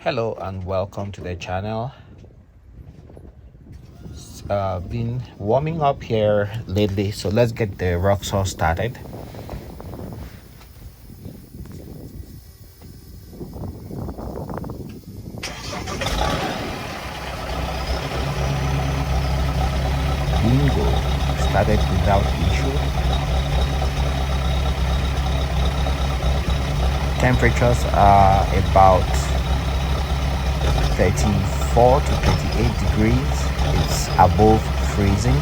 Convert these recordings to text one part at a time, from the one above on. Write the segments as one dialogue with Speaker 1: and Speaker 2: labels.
Speaker 1: Hello and welcome to the channel. Been warming up here lately, so let's get the Roxor started. Bingo, started without issue. Temperatures are about 34 to 38 degrees. It's above freezing.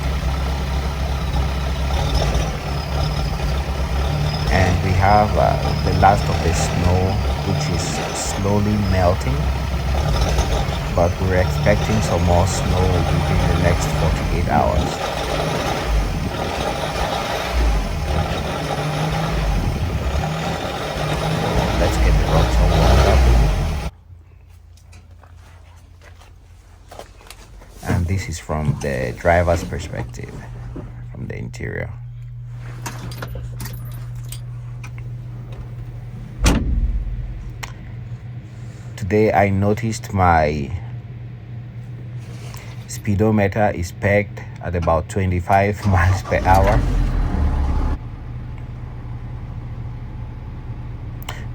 Speaker 1: And we have the last of the snow, which is slowly melting. But we're expecting some more snow within the next 48 hours. Let's get the Roxor warmed up. And this is from the driver's perspective, from the interior. Today I noticed my speedometer is pegged at about 25 miles per hour.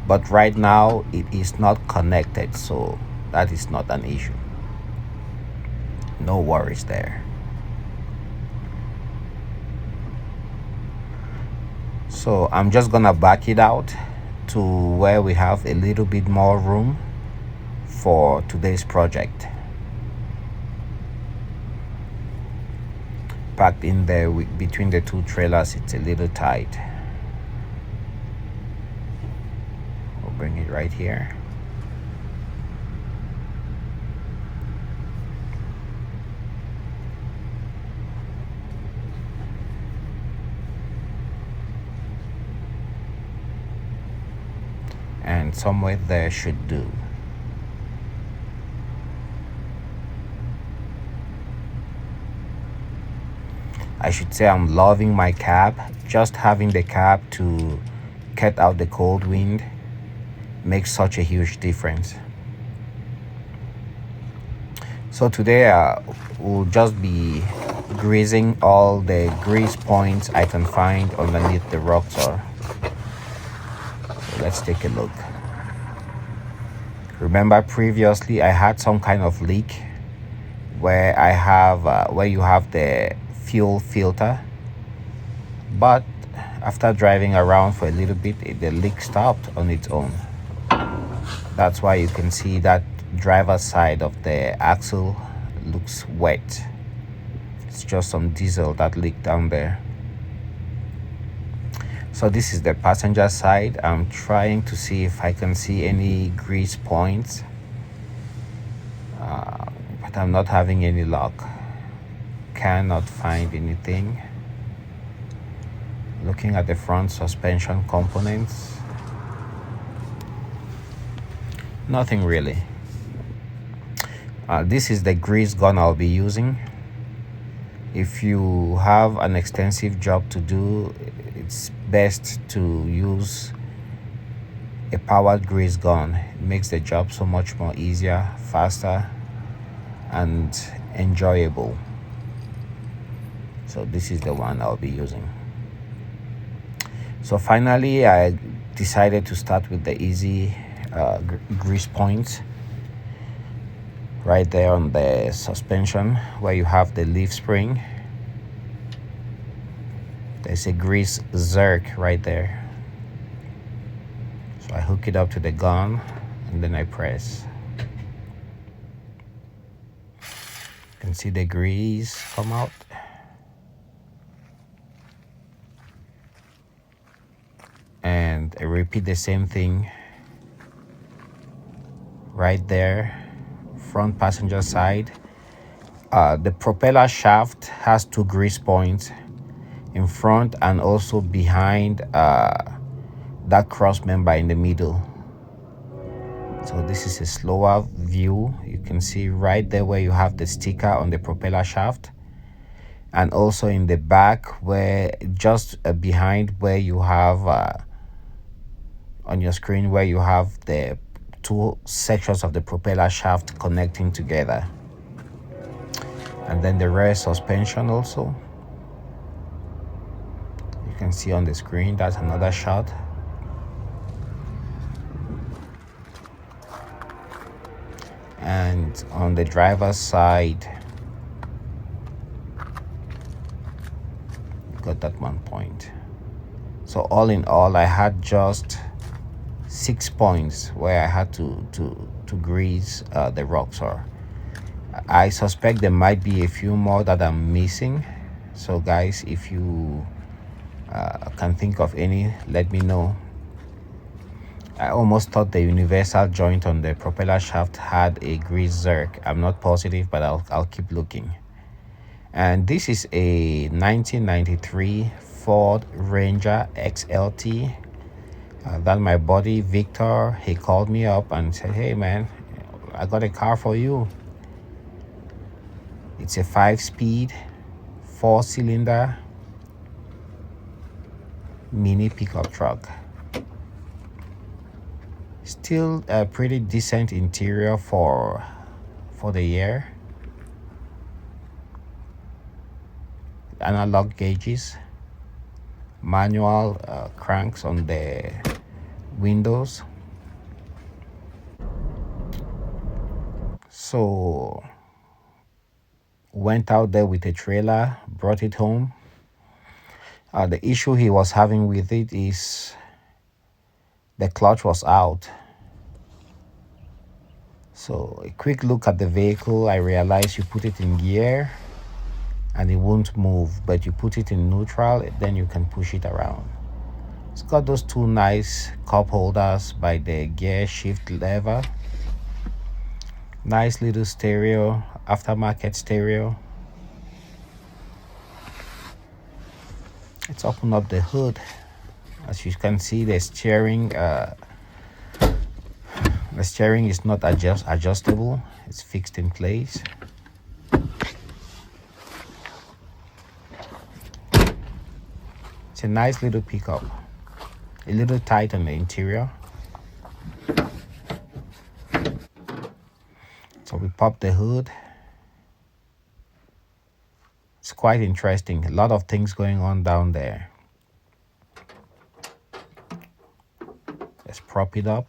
Speaker 1: But right now it is not connected, so that is not an issue. No worries there. So I'm just gonna back it out to where we have a little bit more room for today's project. Packed in there between the two trailers, it's a little tight. We'll bring it right here. And somewhere there should do. I should say I'm loving my cab. Just having the cab to cut out the cold wind makes such a huge difference. So today we'll just be greasing all the grease points I can find underneath the Roxor. So let's take a look. Remember previously I had some kind of leak where I have where you have the fuel filter, but after driving around for a little bit the leak stopped on its own. That's why you can see that driver's side of the axle looks wet. It's just some diesel that leaked down there. So this is the passenger side. I'm trying to see if I can see any grease points, but I'm not having any luck. Cannot find anything. Looking at the front suspension components, nothing really. This is the grease gun I'll be using. If you have an extensive job to do, it's best to use a powered grease gun. It makes the job so much more easier, faster, and enjoyable. So this is the one I'll be using. So finally I decided to start with the easy grease points right there on the suspension where you have the leaf spring. There's a grease zerk right there. So I hook it up to the gun and then I press. You can see the grease come out. And I repeat the same thing right there, front passenger side. The propeller shaft has two grease points in front and also behind that cross member in the middle. So this is a slower view. You can see right there where you have the sticker on the propeller shaft, and also in the back where just behind where you have on your screen where you have the two sections of the propeller shaft connecting together, and then the rear suspension also. You can see on the screen, that's another shot. And on the driver's side, you got that 1 point. So all in all, I had just 6 points where I had to grease the Roxor. I suspect there might be a few more that I'm missing. So guys, if you can think of any, let me know. I almost thought the universal joint on the propeller shaft had a grease zerk. I'm not positive, but I'll keep looking. And this is a 1993 Ford Ranger XLT. That my buddy Victor, he called me up and said, "Hey man, I got a car for you. It's a 5-speed, 4-cylinder mini pickup truck. Still a pretty decent interior for the year. Analog gauges, manual cranks on the windows." So went out there with a trailer, brought it home. The issue he was having with it is the clutch was out. So a quick look at the vehicle, I realized you put it in gear and it won't move, but you put it in neutral, then you can push it around. It's got those two nice cup holders by the gear shift lever. Nice little stereo, aftermarket stereo. Let's open up the hood. As you can see, the steering is not adjustable. It's fixed in place. It's a nice little pickup. A little tight on the interior. So we pop the hood. It's quite interesting. A lot of things going on down there. Let's prop it up.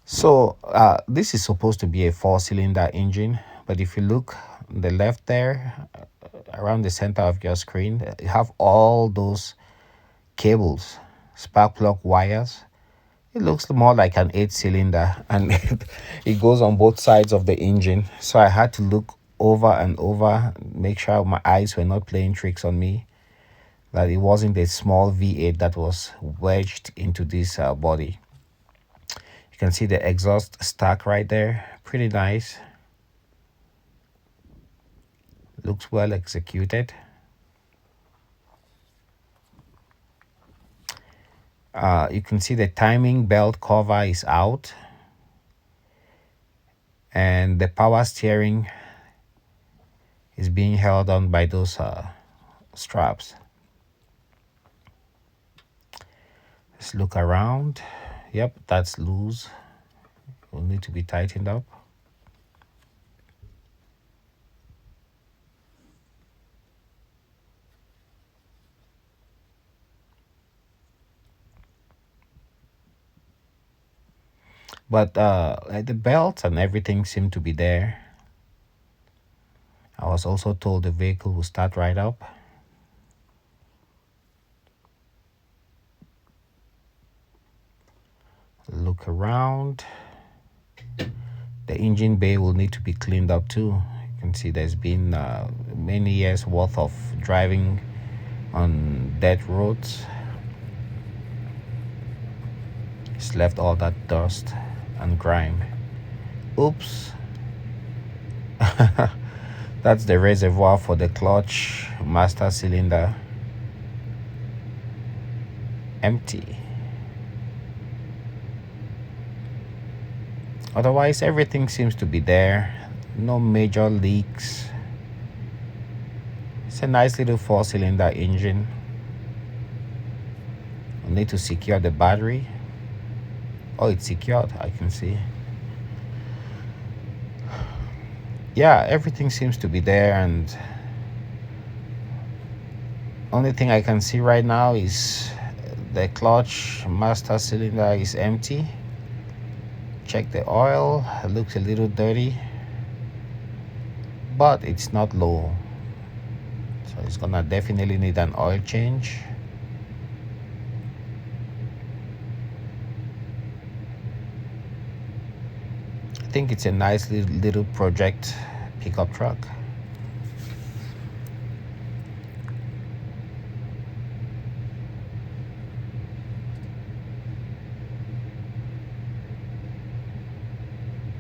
Speaker 1: So this is supposed to be a 4-cylinder engine, but if you look on the left there, around the center of your screen, you have all those cables, spark plug wires. It looks more like an 8-cylinder, and it goes on both sides of the engine. So I had to look over and over, make sure my eyes were not playing tricks on me, that it wasn't a small V8 that was wedged into this body. You can see the exhaust stack right there. Pretty nice. Looks well executed. You can see the timing belt cover is out, and the power steering is being held on by those straps. Let's look around. Yep, that's loose. Will need to be tightened up. But the belts and everything seem to be there. I was also told the vehicle will start right up. Look around. The engine bay will need to be cleaned up too. You can see there's been many years worth of driving on dirt roads. It's left all that dust and grime. Oops. That's the reservoir for the clutch master cylinder. Empty. Otherwise, everything seems to be there. No major leaks. It's a nice little 4-cylinder engine. We'll need to secure the battery. Oh, it's secured, I can see. Yeah, everything seems to be there, and only thing I can see right now is the clutch master cylinder is empty. Check the oil, it looks a little dirty, but it's not low, so it's gonna definitely need an oil change. I think it's a nice little project pickup truck.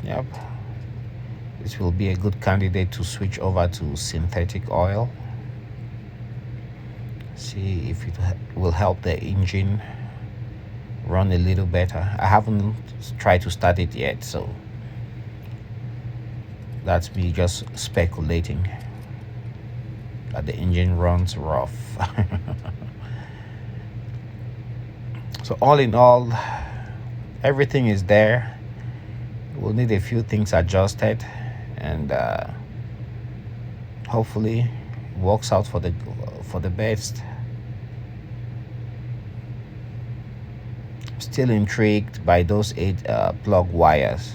Speaker 1: Yep, this will be a good candidate to switch over to synthetic oil. See if it will help the engine run a little better. I haven't tried to start it yet, so that's me just speculating that the engine runs rough. So all in all, everything is there. We'll need a few things adjusted, and hopefully it works out for the best. Still intrigued by those 8 plug wires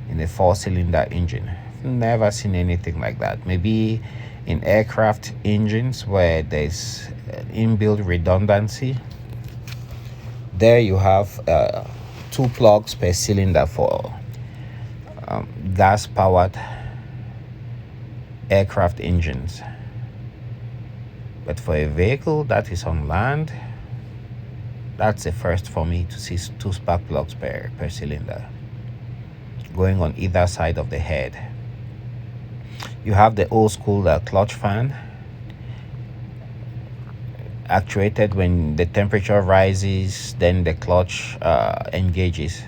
Speaker 1: in a 4-cylinder engine. Never seen anything like that. Maybe in aircraft engines where there's inbuilt redundancy, there you have 2 plugs per cylinder for gas powered aircraft engines. But for a vehicle that is on land, that's a first for me to see 2 spark plugs per cylinder going on either side of the head. You have the old school clutch fan, actuated when the temperature rises, then the clutch engages.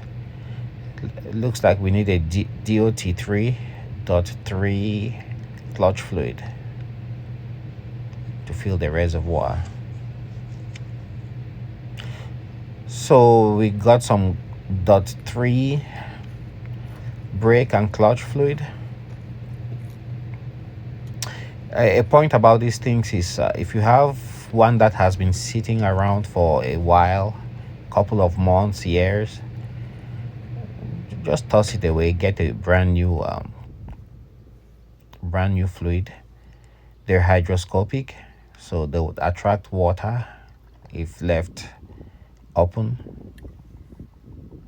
Speaker 1: It looks like we need a DOT 3.3 clutch fluid to fill the reservoir. So we got some .3 brake and clutch fluid. A point about these things is if you have one that has been sitting around for a while, couple of months, years, just toss it away, get a brand new fluid. They're hydroscopic, so they would attract water if left open.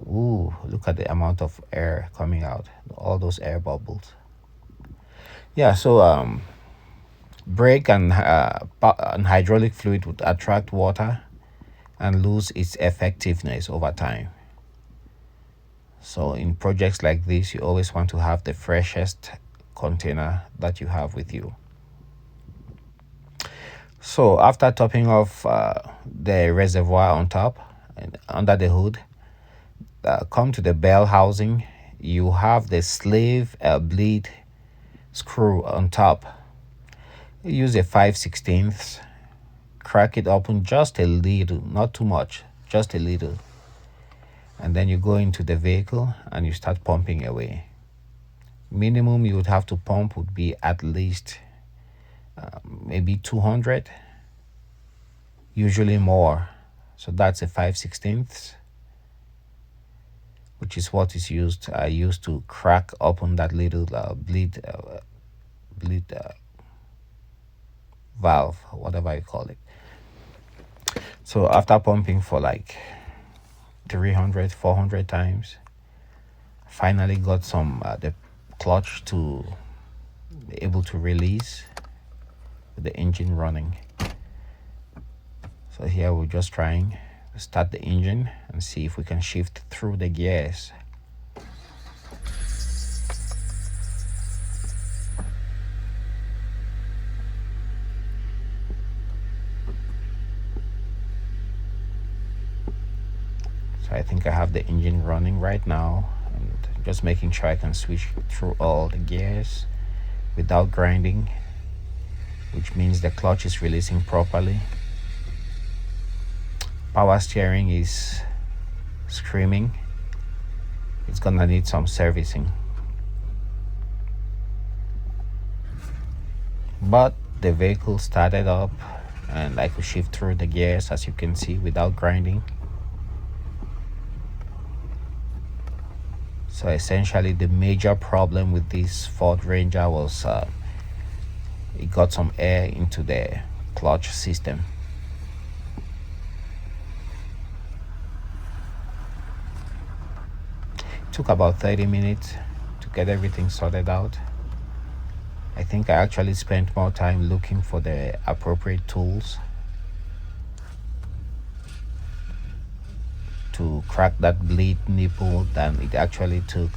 Speaker 1: Ooh, look at the amount of air coming out, all those air bubbles. Yeah, so brake and hydraulic fluid would attract water and lose its effectiveness over time. So in projects like this, you always want to have the freshest container that you have with you. So after topping off the reservoir on top and under the hood, come to the bell housing. You have the slave bleed screw on top. Use a 5/16, crack it open just a little, not too much, just a little, and then you go into the vehicle and you start pumping away. Minimum you would have to pump would be at least maybe 200, usually more. So that's a 5/16, which is what is used. I used to crack open that little bleed valve, whatever you call it. So after pumping for like 300, 400 times, finally got some the clutch to be able to release with the engine running. So here we're just trying to start the engine and see if we can shift through the gears. So I think I have the engine running right now, and just making sure I can switch through all the gears without grinding, which means the clutch is releasing properly. Power steering is screaming. it's gonna need some servicing. But the vehicle started up and I could shift through the gears, as you can see, without grinding. So essentially the major problem with this Ford Ranger was it got some air into the clutch system. It took about 30 minutes to get everything sorted out. I think I actually spent more time looking for the appropriate tools to crack that bleed nipple than it actually took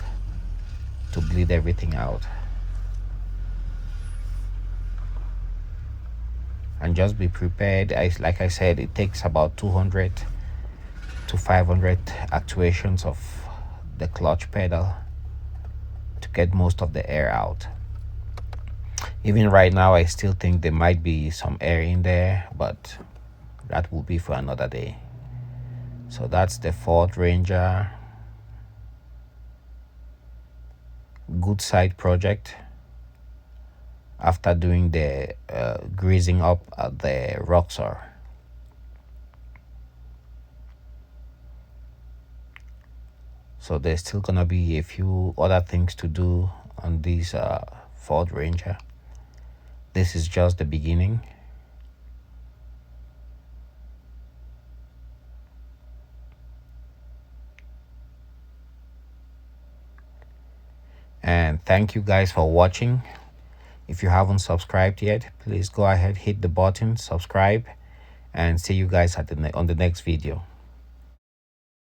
Speaker 1: to bleed everything out. And just be prepared. Like I said, it takes about 200 to 500 actuations of the clutch pedal to get most of the air out. Even right now, I still think there might be some air in there, but that will be for another day. So that's the Ford Ranger. Good side project after doing the greasing up at the Roxor. So there's still gonna be a few other things to do on this Ford Ranger. This is just the beginning. And thank you guys for watching. If you haven't subscribed yet, please go ahead, hit the button, subscribe, and see you guys on the next video.